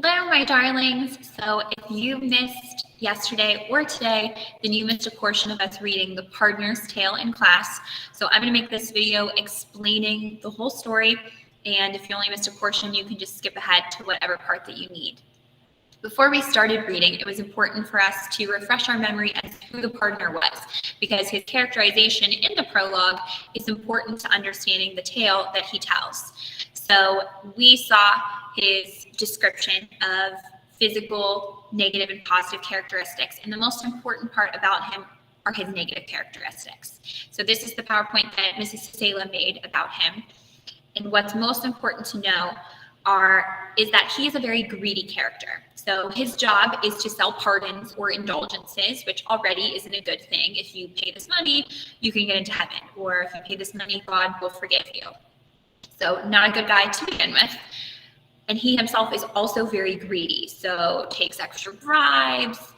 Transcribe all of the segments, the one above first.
Hello, my darlings. So if you missed yesterday or today, then you missed a portion of us reading The Pardoner's Tale in class. So I'm going to make this video explaining the whole story. And if you only missed a portion, you can just skip ahead to whatever part that you need. Before we started reading, it was important for us to refresh our memory as to who the pardoner was, because his characterization in the prologue is important to understanding the tale that he tells. So we saw his description of physical, negative, and positive characteristics, and the most important part about him are his negative characteristics. So this is the PowerPoint that Mrs. Sala made about him, and what's most important to know is that he is a very greedy character. So his job is to sell pardons or indulgences, which already isn't a good thing. If you pay this money, you can get into heaven, or if you pay this money, God will forgive you. So not a good guy to begin with. And he himself is also very greedy, so takes extra bribes,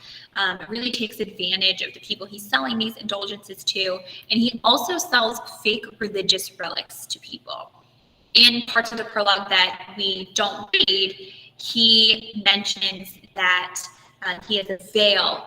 really takes advantage of the people he's selling these indulgences to, and he also sells fake religious relics to people. In parts of the prologue that we don't read, he mentions that he has a veil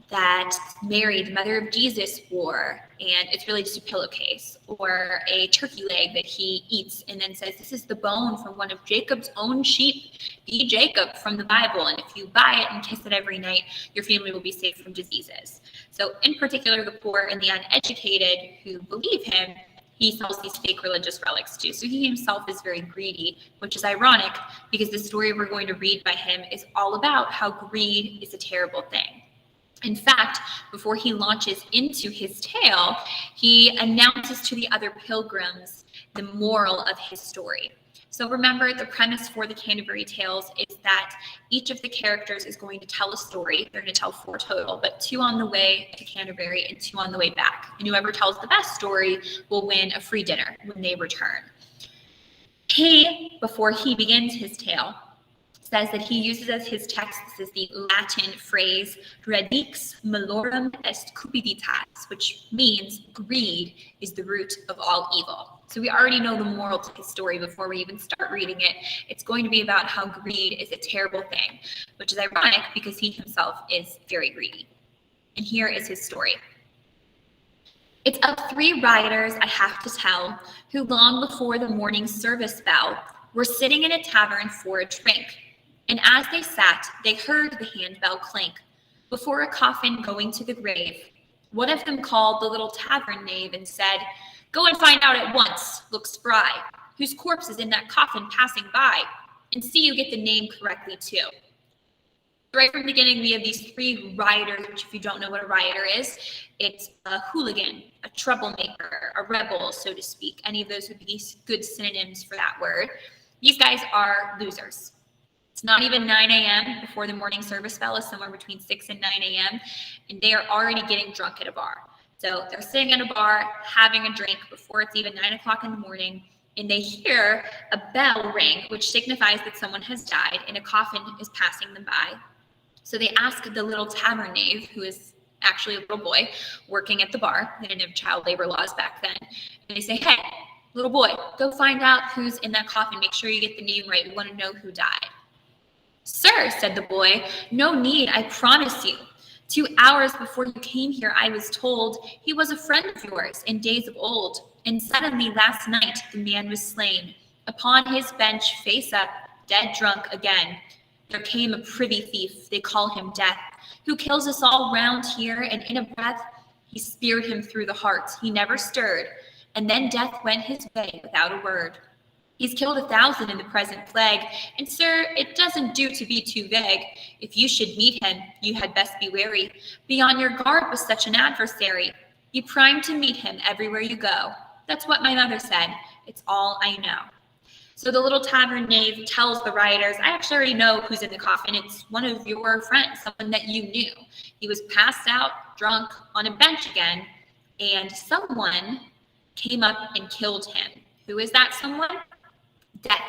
that Mary, the mother of Jesus, wore, and it's really just a pillowcase, or a turkey leg that he eats and then says, this is the bone from one of Jacob's own sheep, be Jacob from the Bible, and if you buy it and kiss it every night, your family will be safe from diseases. So in particular, the poor and the uneducated who believe him, he sells these fake religious relics too. So he himself is very greedy, which is ironic because the story we're going to read by him is all about how greed is a terrible thing. In fact, before he launches into his tale, he announces to the other pilgrims the moral of his story. So remember, the premise for the Canterbury Tales is that each of the characters is going to tell a story. They're going to tell 4 total, but 2 on the way to Canterbury and 2 on the way back. And whoever tells the best story will win a free dinner when they return. He, before he begins his tale, says that he uses as his text, this is the Latin phrase, radix malorum est cupiditas, which means greed is the root of all evil. So we already know the moral to his story before we even start reading it. It's going to be about how greed is a terrible thing, which is ironic because he himself is very greedy. And here is his story. It's of 3 rioters I have to tell, who long before the morning service bell were sitting in a tavern for a drink. And as they sat, they heard the handbell clink before a coffin going to the grave. One of them called the little tavern knave and said, go and find out at once, look spry, whose corpse is in that coffin passing by, and see you get the name correctly too. Right from the beginning, we have these 3 rioters, which if you don't know what a rioter is, it's a hooligan, a troublemaker, a rebel, so to speak. Any of those would be good synonyms for that word. These guys are losers. It's not even 9 a.m. before the morning service bell is somewhere between 6 and 9 a.m. and they are already getting drunk at a bar. So they're sitting at a bar, having a drink before it's even 9 o'clock in the morning, and they hear a bell ring, which signifies that someone has died and a coffin is passing them by. So they ask the little tavern knave, who is actually a little boy working at the bar. They didn't have child labor laws back then. And they say, hey, little boy, go find out who's in that coffin. Make sure you get the name right. We want to know who died. Sir, said the boy, no need, I promise you. 2 hours before you came here, I was told he was a friend of yours in days of old. And suddenly last night, the man was slain. Upon his bench, face up, dead drunk again. There came a privy thief, they call him Death, who kills us all round here, and in a breath, he speared him through the heart. He never stirred. And then Death went his way without a word. He's killed 1,000 in the present plague, and sir, it doesn't do to be too vague. If you should meet him, you had best be wary. Be on your guard with such an adversary. Be primed to meet him everywhere you go. That's what my mother said. It's all I know. So the little tavern knave tells the rioters, I actually already know who's in the coffin. It's one of your friends, someone that you knew. He was passed out, drunk, on a bench again, and someone came up and killed him. Who is that someone? Death,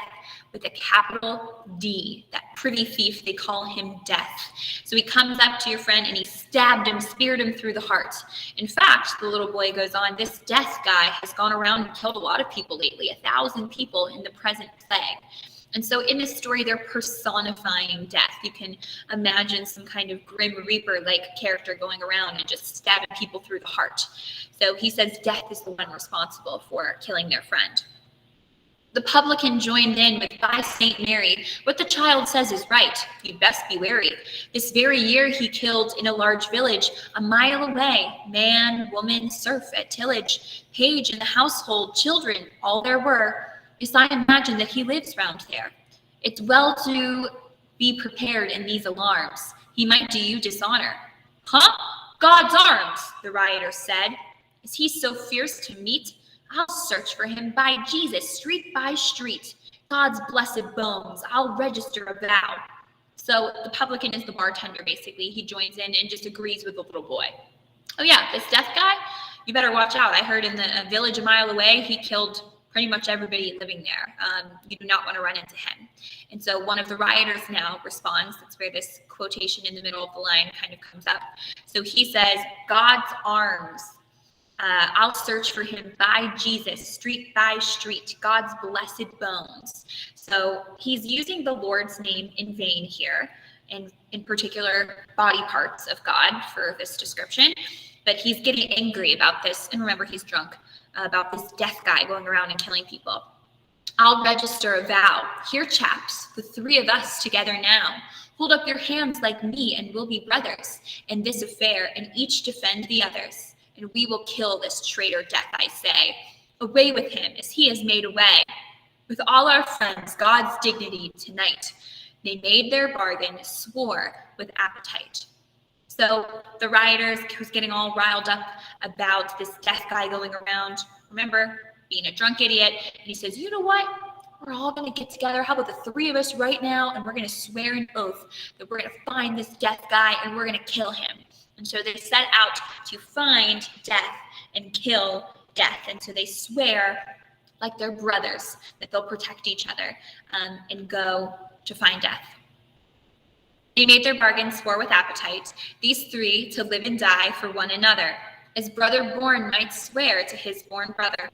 with a capital D, that privy thief, they call him Death. So he comes up to your friend and he stabbed him, speared him through the heart. In fact, the little boy goes on, this Death guy has gone around and killed a lot of people lately, 1,000 people in the present plague. And so in this story, they're personifying death. You can imagine some kind of grim reaper-like character going around and just stabbing people through the heart. So he says death is the one responsible for killing their friend. The publican joined in with, "By St. Mary, what the child says is right. You'd best be wary. This very year he killed in a large village, a mile away, man, woman, serf at tillage, page in the household, children, all there were. Yes, I imagine that he lives round there. It's well to be prepared in these alarms. He might do you dishonor." "Huh? God's arms," the rioter said. "Is he so fierce to meet? I'll search for him by Jesus, street by street. God's blessed bones, I'll register a vow." So the publican is the bartender, basically. He joins in and just agrees with the little boy. "Oh yeah, this death guy, you better watch out. I heard in the village a mile away, he killed pretty much everybody living there. You do not want to run into him." And so one of the rioters now responds. That's where this quotation in the middle of the line kind of comes up. So he says, "God's arms. I'll search for him by Jesus, street by street, God's blessed bones." So he's using the Lord's name in vain here, and in particular body parts of God for this description. But he's getting angry about this. And remember, he's drunk, about this death guy going around and killing people. "I'll register a vow. Here, chaps, the three of us together now. Hold up your hands like me, and we'll be brothers in this affair, and each defend the others. And we will kill this traitor death, I say. Away with him, as he has made away. With all our friends, God's dignity tonight." They made their bargain, swore with appetite. So the rioters was getting all riled up about this death guy going around. Remember, being a drunk idiot. And he says, "You know what? We're all going to get together. How about the three of us right now? And we're going to swear an oath that we're going to find this death guy and we're going to kill him." And so they set out to find death and kill death. And so they swear, like they're brothers, that they'll protect each other and go to find death. They made their bargain, swore with appetite, these three to live and die for one another, as brother born might swear to his born brother.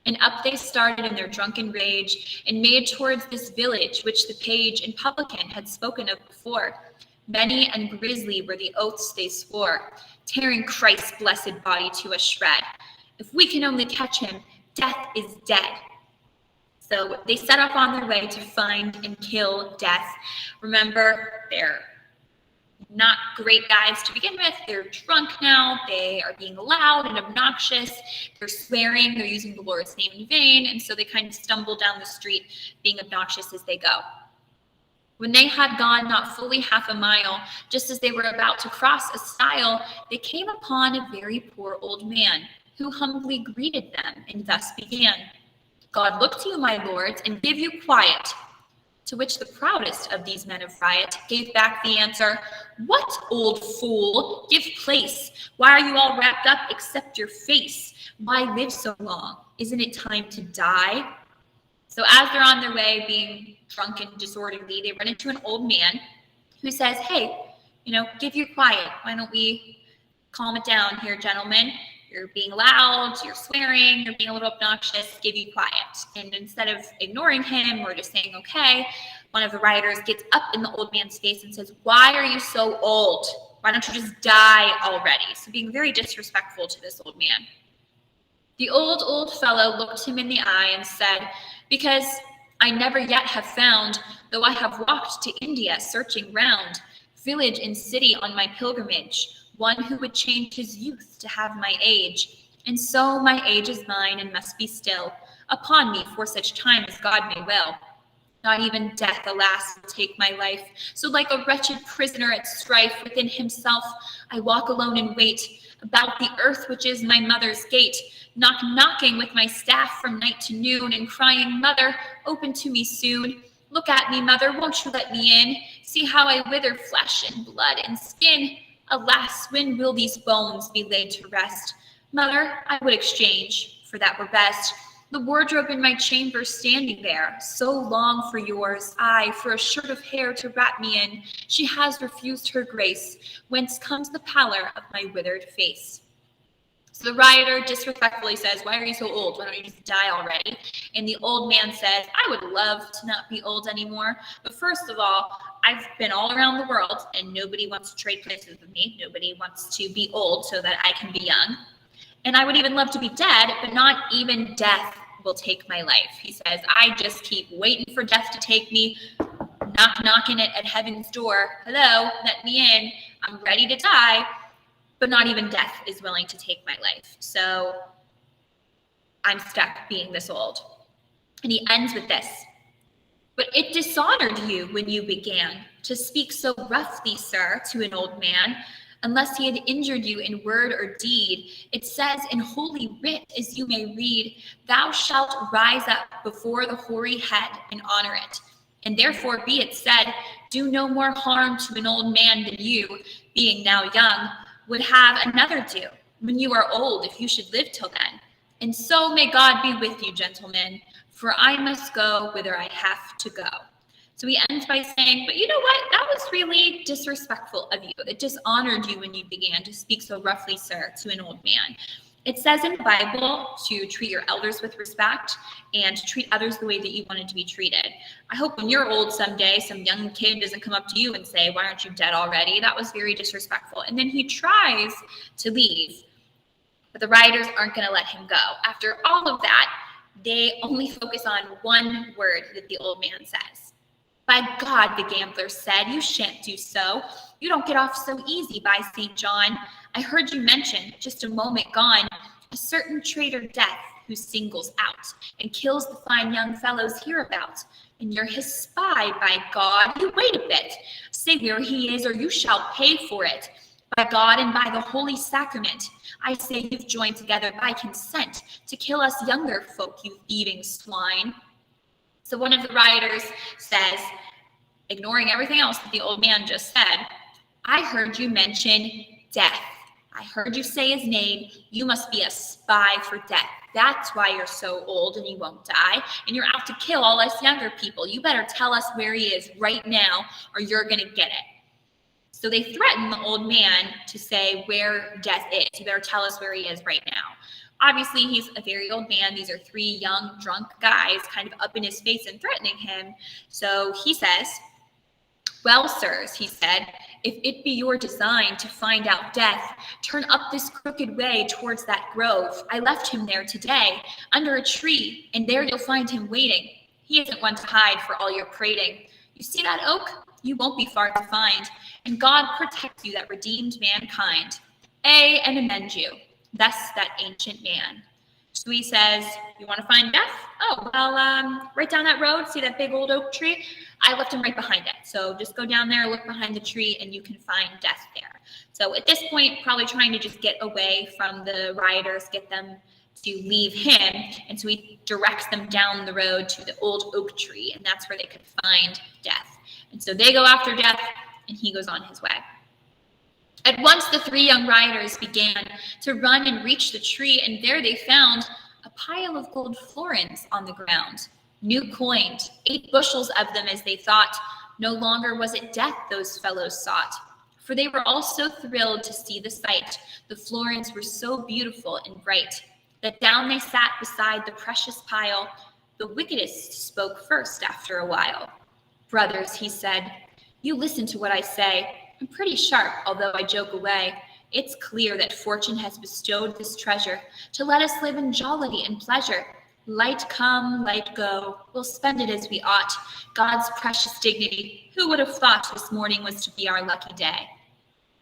And up they started in their drunken rage, and made towards this village which the page and publican had spoken of before. Many and grisly were the oaths they swore, tearing Christ's blessed body to a shred. If we can only catch him, death is dead. So they set off on their way to find and kill death. Remember, they're not great guys to begin with. They're drunk now. They are being loud and obnoxious. They're swearing. They're using the Lord's name in vain. And so they kind of stumble down the street being obnoxious as they go. When they had gone not fully half a mile, just as they were about to cross a stile, they came upon a very poor old man, who humbly greeted them and thus began, "God look to you, my lords, and give you quiet." To which the proudest of these men of riot gave back the answer, "What, old fool? Give place. Why are you all wrapped up except your face? Why live so long? Isn't it time to die?" So as they're on their way being drunk and disorderly, they run into an old man who says, "Hey, give you quiet. Why don't we calm it down here, gentlemen? You're being loud, you're swearing, you're being a little obnoxious, give you quiet." And instead of ignoring him or just saying, okay, one of the rioters gets up in the old man's face and says, "Why are you so old? Why don't you just die already?" So being very disrespectful to this old man. The old fellow looked him in the eye and said, "Because I never yet have found, though I have walked to India searching round, village and city on my pilgrimage, one who would change his youth to have my age. And so my age is mine and must be still upon me for such time as God may will. Not even death, alas, will take my life. So like a wretched prisoner at strife within himself, I walk alone and wait about the earth which is my mother's gate, knocking with my staff from night to noon, and crying, 'Mother, open to me soon. Look at me, mother, won't you let me in? See how I wither flesh and blood and skin. Alas, when will these bones be laid to rest? Mother, I would exchange, for that were best, the wardrobe in my chamber standing there, so long for yours, aye, for a shirt of hair to wrap me in. She has refused her grace, whence comes the pallor of my withered face.'" So the rioter disrespectfully says, why are you so old? Why don't you just die already? And the old man says, I would love to not be old anymore. But first of all, I've been all around the world and nobody wants to trade places with me. Nobody wants to be old so that I can be young. And I would even love to be dead, but not even death will take my life. He says, I just keep waiting for death to take me, knocking it at heaven's door. Hello, let me in. I'm ready to die. But not even death is willing to take my life. So I'm stuck being this old. And he ends with this. But it dishonored you when you began to speak so roughly, sir, to an old man, unless he had injured you in word or deed. It says in Holy Writ, as you may read, thou shalt rise up before the hoary head and honor it. And therefore be it said, do no more harm to an old man than you, being now young, would have another do when you are old, if you should live till then. And so may God be with you, gentlemen, for I must go whither I have to go. So he ends by saying, but you know what? That was really disrespectful of you. It dishonored you when you began to speak so roughly, sir, to an old man. It says in the Bible to treat your elders with respect and to treat others the way that you wanted to be treated. I hope when you're old someday, some young kid doesn't come up to you and say, why aren't you dead already? That was very disrespectful. And then he tries to leave, but the rioters aren't going to let him go. After all of that, they only focus on one word that the old man says. By God, the gambler said, you shan't do so. You don't get off so easy, by St. John. I heard you mention, just a moment gone, a certain traitor death who singles out and kills the fine young fellows hereabout. And you're his spy, by God. You wait a bit. Say where he is, or you shall pay for it. By God and by the Holy Sacrament, I say you've joined together by consent to kill us younger folk, you thieving swine. So one of the rioters says, ignoring everything else that the old man just said, I heard you mention death. I heard you say his name. You must be a spy for death. That's why you're so old and you won't die. And you're out to kill all us younger people. You better tell us where he is right now or you're going to get it. So they threaten the old man to say where death is. You better tell us where he is right now. Obviously, he's a very old man. These are three young, drunk guys kind of up in his face and threatening him. So he says, well, sirs, he said, if it be your design to find out death, turn up this crooked way towards that grove. I left him there today, under a tree, and there you'll find him waiting. He isn't one to hide for all your prating. You see that oak? You won't be far to find. And God protect you that redeemed mankind. And amend you. Thus that ancient man. So he says, you want to find death? Oh, well, right down that road, see that big old oak tree? I left him right behind it. So just go down there, look behind the tree, and you can find death there. So at this point, probably trying to just get away from the rioters, get them to leave him. And so he directs them down the road to the old oak tree, and that's where they could find death. And so they go after death, and he goes on his way. At once the three young rioters began to run and reach the tree, and there they found a pile of gold florins on the ground, new coined, 8 bushels of them as they thought. No longer was it death those fellows sought, for they were all so thrilled to see the sight. The florins were so beautiful and bright, that down they sat beside the precious pile. The wickedest spoke first after a while. Brothers, he said, you listen to what I say. I'm pretty sharp, although I joke away. It's clear that fortune has bestowed this treasure to let us live in jollity and pleasure. Light come, light go, we'll spend it as we ought. God's precious dignity, who would have thought this morning was to be our lucky day?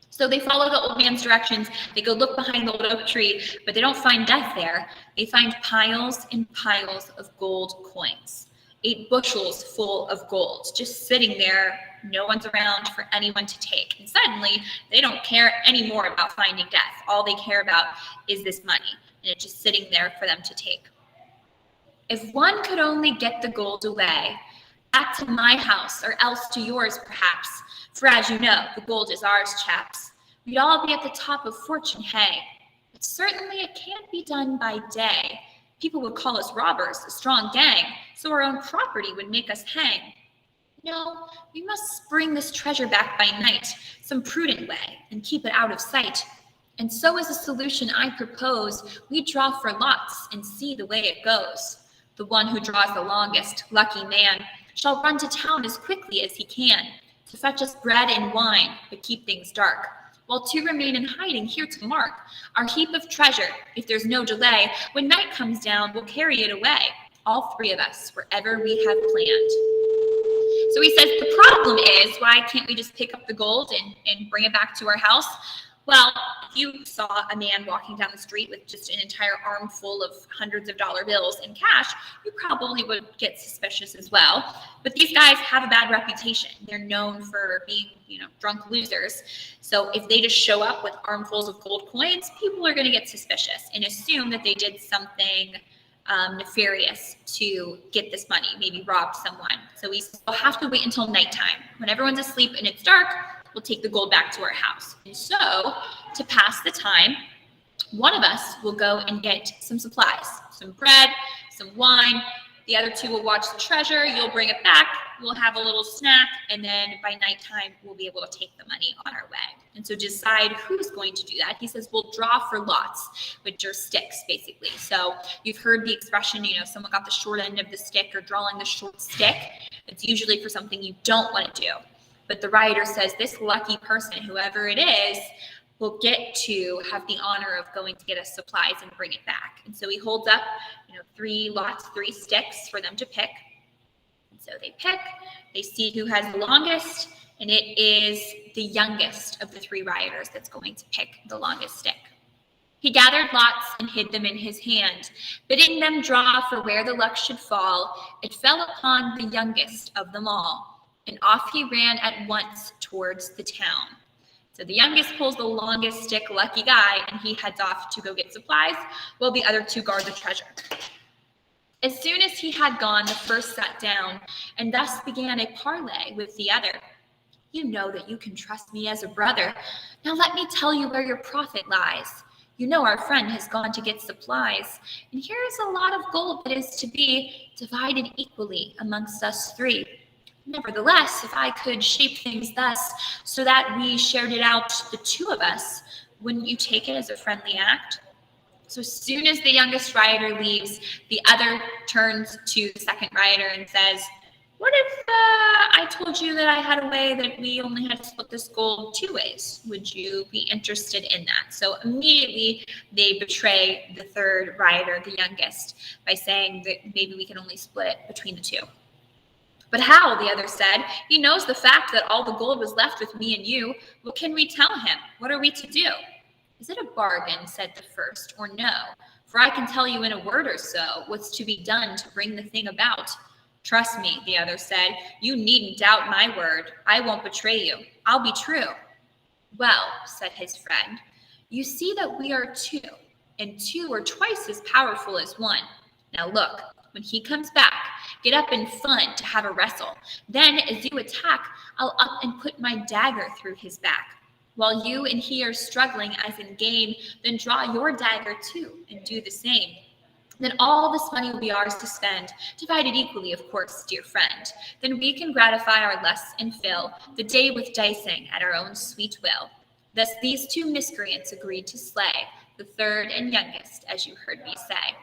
So they follow the old man's directions. They go look behind the old oak tree, but they don't find death there. They find piles and piles of gold coins. 8 bushels full of gold, just sitting there. No one's around for anyone to take. And suddenly, they don't care anymore about finding death. All they care about is this money, and it's just sitting there for them to take. If one could only get the gold away, back to my house, or else to yours, perhaps, for as you know, the gold is ours, chaps, we'd all be at the top of fortune, hey. But certainly it can't be done by day. People would call us robbers, a strong gang, so our own property would make us hang. No, we must bring this treasure back by night, some prudent way, and keep it out of sight. And so as a solution I propose, we draw for lots and see the way it goes. The one who draws the longest, lucky man, shall run to town as quickly as he can, to fetch us bread and wine, but keep things dark, while two remain in hiding here to mark our heap of treasure. If there's no delay, when night comes down, we'll carry it away, all three of us, wherever we have planned. So he says, the problem is, why can't we just pick up the gold and bring it back to our house? Well, if you saw a man walking down the street with just an entire armful of hundreds of dollar bills in cash, you probably would get suspicious as well. But these guys have a bad reputation. They're known for being, drunk losers. So if they just show up with armfuls of gold coins, people are going to get suspicious and assume that they did something nefarious to get this money, maybe robbed someone. So we'll have to wait until nighttime. When everyone's asleep and it's dark, we'll take the gold back to our house. And so to pass the time, one of us will go and get some supplies, some bread, some wine. The other two will watch the treasure. You'll bring it back. We'll have a little snack. And then by nighttime, we'll be able to take the money on our way. And so decide who's going to do that. He says, we'll draw for lots, which are sticks, basically. So you've heard the expression, someone got the short end of the stick or drawing the short stick. It's usually for something you don't want to do. But the rioter says this lucky person, whoever it is, will get to have the honor of going to get us supplies and bring it back. And so he holds up, 3 lots, 3 sticks for them to pick. And so they pick, they see who has the longest, and it is the youngest of the 3 rioters that's going to pick the longest stick. He gathered lots and hid them in his hand, bidding them draw for where the luck should fall. It fell upon the youngest of them all, and off he ran at once towards the town. So the youngest pulls the longest stick, lucky guy, and he heads off to go get supplies, while the other 2 guard the treasure. As soon as he had gone, the first sat down, and thus began a parley with the other. You know that you can trust me as a brother. Now let me tell you where your profit lies. You know our friend has gone to get supplies, and here is a lot of gold that is to be divided equally amongst us 3. Nevertheless, if I could shape things thus so that we shared it out, the 2 of us, wouldn't you take it as a friendly act? So as soon as the youngest rioter leaves, the other turns to the second rioter and says, what if I told you that I had a way that we only had to split this gold 2 ways? Would you be interested in that? So immediately they betray the third rioter, the youngest, by saying that maybe we can only split it between the 2. But how, the other said, he knows the fact that all the gold was left with me and you. What can we tell him? What are we to do? Is it a bargain, said the first, or no? For I can tell you in a word or so what's to be done to bring the thing about. Trust me, the other said, you needn't doubt my word. I won't betray you. I'll be true. Well, said his friend, you see that we are 2, and 2 are twice as powerful as 1. Now look, when he comes back, get up in fun to have a wrestle. Then, as you attack, I'll up and put my dagger through his back. While you and he are struggling as in game, then draw your dagger too and do the same. Then all this money will be ours to spend, divided equally, of course, dear friend. Then we can gratify our lusts and fill the day with dicing at our own sweet will. Thus these 2 miscreants agreed to slay the third and youngest, as you heard me say.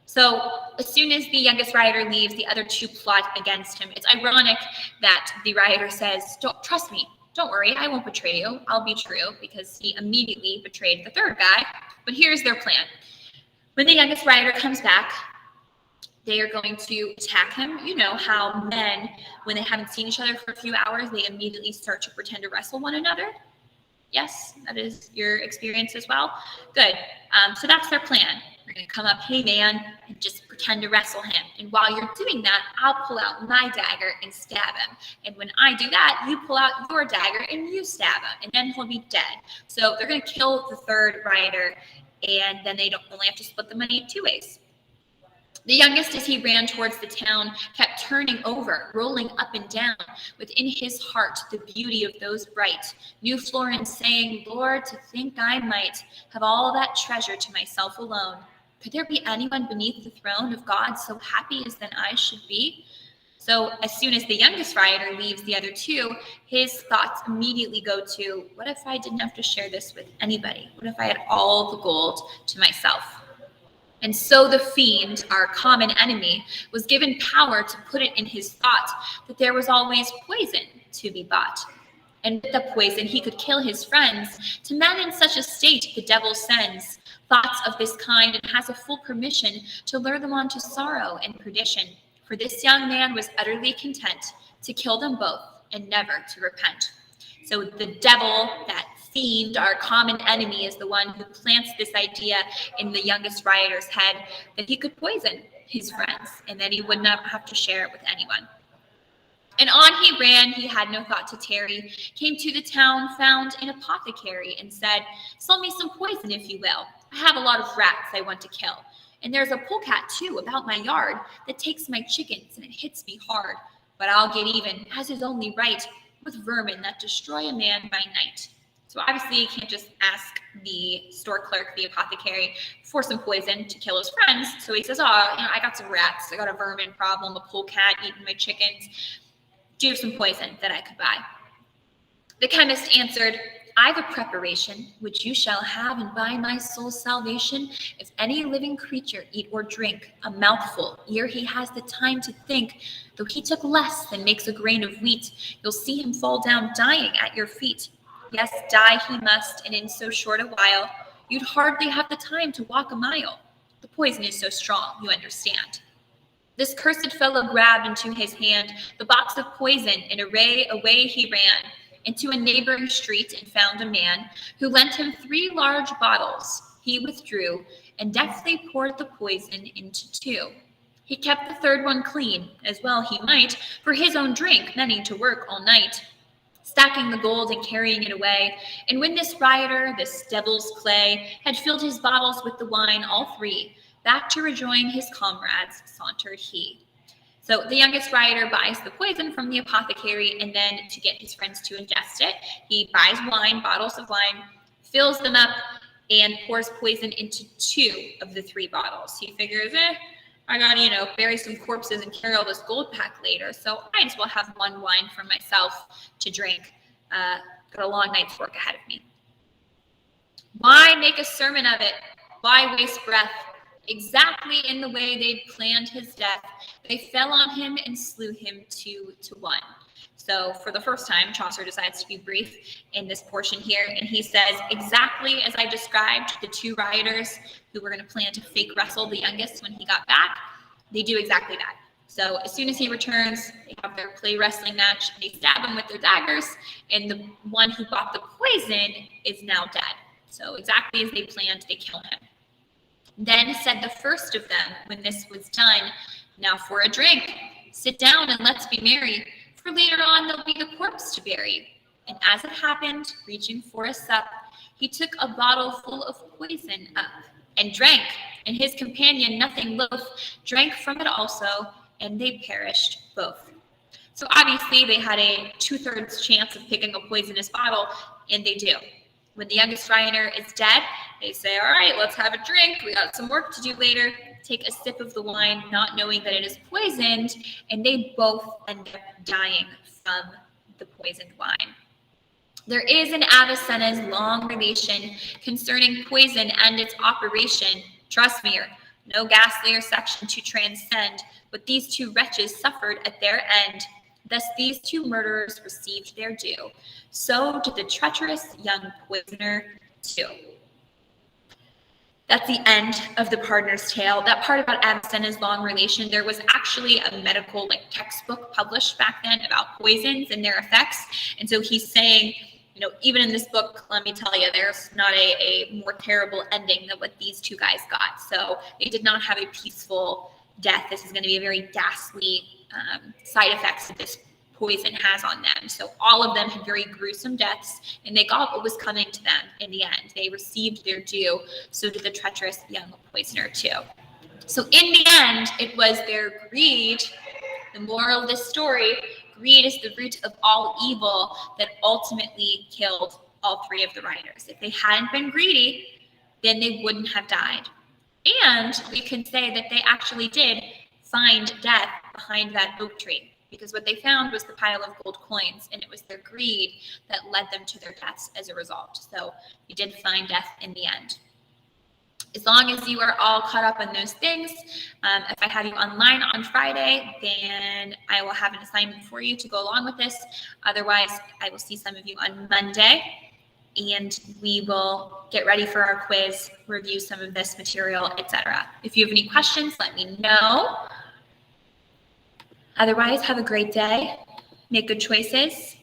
So as soon as the youngest rioter leaves, the other 2 plot against him. It's ironic that the rioter says, don't trust me. Don't worry, I won't betray you. I'll be true, because he immediately betrayed the third guy. But here's their plan. When the youngest rioter comes back, they are going to attack him. You know how men, when they haven't seen each other for a few hours, they immediately start to pretend to wrestle one another. Yes, that is your experience as well. Good. So that's their plan. We're going to come up, hey man, and just pretend to wrestle him. And while you're doing that, I'll pull out my dagger and stab him. And when I do that, you pull out your dagger and you stab him. And then he'll be dead. So they're going to kill the third rioter, and then they don't only have to split the money 2 ways. The youngest, as he ran towards the town, kept turning over, rolling up and down, within his heart the beauty of those bright new florins, saying, Lord, to think I might have all that treasure to myself alone. Could there be anyone beneath the throne of God so happy as then I should be? So as soon as the youngest rioter leaves the other two, his thoughts immediately go to, what if I didn't have to share this with anybody? What if I had all the gold to myself? And so the fiend, our common enemy, was given power to put it in his thought that there was always poison to be bought. And with the poison, he could kill his friends. To men in such a state, the devil sends thoughts of this kind and has a full permission to lure them on to sorrow and perdition. For this young man was utterly content to kill them both and never to repent. So the devil, that fiend, our common enemy, is the one who plants this idea in the youngest rioter's head that he could poison his friends and that he would not have to share it with anyone. And on he ran, he had no thought to tarry, came to the town, found an apothecary, and said, "Sell me some poison, if you will. I have a lot of rats I want to kill. And there's a polecat, too, about my yard that takes my chickens, and it hits me hard. But I'll get even, as is only right, with vermin that destroy a man by night." So obviously you can't just ask the store clerk, the apothecary, for some poison to kill his friends. So he says, I got some rats, I got a vermin problem, a polecat eating my chickens. Do you have some poison that I could buy? The chemist answered, "I've a preparation which you shall have, and by my soul's salvation, if any living creature eat or drink a mouthful ere he has the time to think, though he took less than makes a grain of wheat, you'll see him fall down dying at your feet. Yes, die he must, and in so short a while, you'd hardly have the time to walk a mile. The poison is so strong, you understand." This cursed fellow grabbed into his hand the box of poison, and away he ran into a neighboring street and found a man who lent him 3 large bottles. He withdrew and deftly poured the poison into 2. He kept the 3rd one clean, as well he might, for his own drink, many to work all night, stacking the gold and carrying it away. And when this rioter, this devil's clay, had filled his bottles with the wine, all 3, back to rejoin his comrades sauntered he. So the youngest rioter buys the poison from the apothecary, and then to get his friends to ingest it, he buys wine, bottles of wine, fills them up, and pours poison into 2 of the 3 bottles. He figures, I gotta, bury some corpses and carry all this gold back later, so I just will have 1 wine for myself to drink. Got a long night's work ahead of me. Why make a sermon of it? Why waste breath? Exactly in the way they'd planned his death, they fell on him and slew him 2 to 1. So for the first time, Chaucer decides to be brief in this portion here, and he says, exactly as I described the 2 rioters who were going to plan to fake wrestle the youngest when he got back, they do exactly that. So as soon as he returns, they have their play wrestling match, they stab him with their daggers, and the one who bought the poison is now dead. So exactly as they planned, they kill him. Then said the first of them, when this was done, "Now for a drink, sit down and let's be merry, for later on there'll be the corpse to bury." And as it happened, reaching for a sup, he took a bottle full of poison up, and drank, and his companion, nothing loath, drank from it also, and they perished both. So obviously they had a 2/3 chance of picking a poisonous bottle, and they do. When the youngest rioter is dead, they say, all right, let's have a drink. We got some work to do later. Take a sip of the wine, not knowing that it is poisoned, and they both end up dying from the poisoned wine. There is in Avicenna's long relation concerning poison and its operation. Trust me, no ghastlier section to transcend, what these 2 wretches suffered at their end. Thus these 2 murderers received their due. So did the treacherous young poisoner too. That's the end of the Pardoner's Tale. That part about Avicenna's long relation, there was actually a medical textbook published back then about poisons and their effects. And so he's saying, even in this book, let me tell you, there's not a more terrible ending than what these 2 guys got. So they did not have a peaceful death. This is going to be a very ghastly side effects that this poison has on them. So all of them had very gruesome deaths, and they got what was coming to them in the end. They received their due. So did the treacherous young poisoner too. So in the end, it was their greed. The moral of this story, greed is the root of all evil that ultimately killed all 3 of the rioters. If they hadn't been greedy, then they wouldn't have died. And we can say that they actually did find death behind that oak tree. because what they found was the pile of gold coins, and it was their greed that led them to their deaths as a result. So we did find death in the end. As long as you are all caught up on those things, if I have you online on Friday, then I will have an assignment for you to go along with this. Otherwise, I will see some of you on Monday, and we will get ready for our quiz, review some of this material, etc. If you have any questions, let me know. Otherwise, have a great day. Make good choices.